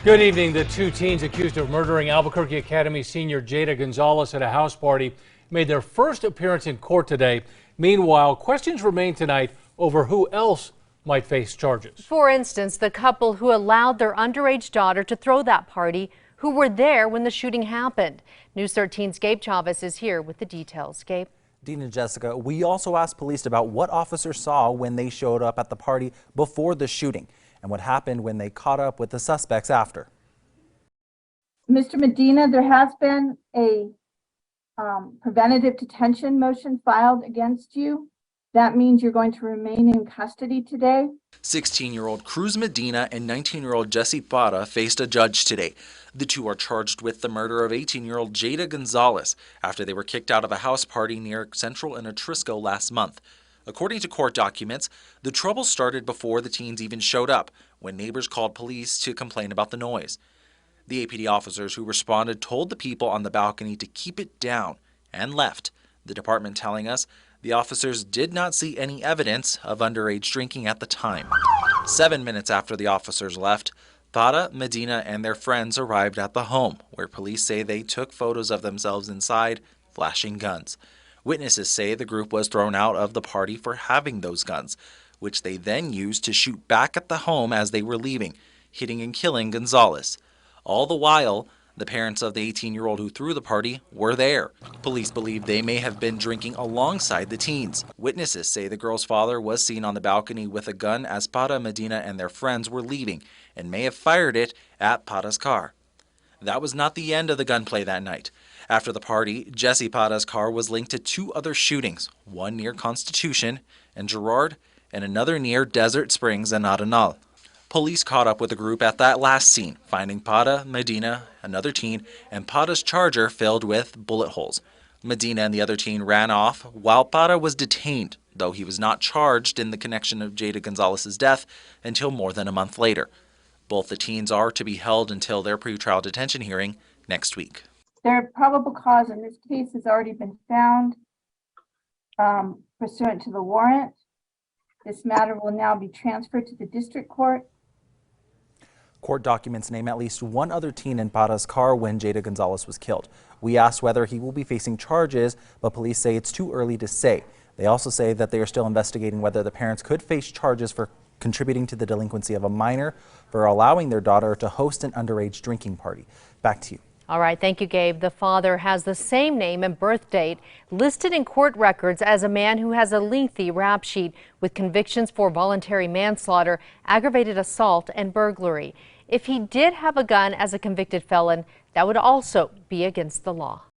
Good evening. The two teens accused of murdering Albuquerque Academy senior Jada Gonzalez at a house party made their first appearance in court today. Meanwhile, questions remain tonight over who else might face charges. For instance, the couple who allowed their underage daughter to throw that party, who were there when the shooting happened. News 13's Gabe Chavez is here with the details. Gabe? Dean and Jessica, we also asked police about what officers saw when they showed up at the party before the shooting and what happened when they caught up with the suspects after. Mr. Medina, there has been a preventative detention motion filed against you. That means you're going to remain in custody today. 16-year-old Cruz Medina and 19-year-old Jesse Parra faced a judge today. The two are charged with the murder of 18-year-old Jada Gonzalez after they were kicked out of a house party near Central and Atrisco last month. According to court documents, the trouble started before the teens even showed up, when neighbors called police to complain about the noise. The APD officers who responded told the people on the balcony to keep it down and left. The department telling us the officers did not see any evidence of underage drinking at the time. 7 minutes after the officers left, Parra, Medina, and their friends arrived at the home, where police say they took photos of themselves inside, flashing guns. Witnesses say the group was thrown out of the party for having those guns, which they then used to shoot back at the home as they were leaving, hitting and killing Gonzalez. All the while, the parents of the 18-year-old who threw the party were there. Police believe they may have been drinking alongside the teens. Witnesses say the girl's father was seen on the balcony with a gun as Parra, Medina, and their friends were leaving and may have fired it at Parra's car. That was not the end of the gunplay that night. After the party, Jesse Parra's car was linked to two other shootings, one near Constitution and Girard and another near Desert Springs and Arenal. Police caught up with the group at that last scene, finding Parra, Medina, another teen, and Parra's Charger filled with bullet holes. Medina and the other teen ran off while Parra was detained, though he was not charged in the connection of Jada Gonzalez's death until more than a month later. Both the teens are to be held until their pretrial detention hearing next week. Their probable cause in this case has already been found pursuant to the warrant. This matter will now be transferred to the district court. Court documents name at least one other teen in Parra's car when Jada Gonzalez was killed. We asked whether he will be facing charges, but police say it's too early to say. They also say that they are still investigating whether the parents could face charges for contributing to the delinquency of a minor for allowing their daughter to host an underage drinking party. Back to you. All right, thank you, Gabe. The father has the same name and birth date listed in court records as a man who has a lengthy rap sheet with convictions for voluntary manslaughter, aggravated assault, and burglary. If he did have a gun as a convicted felon, that would also be against the law.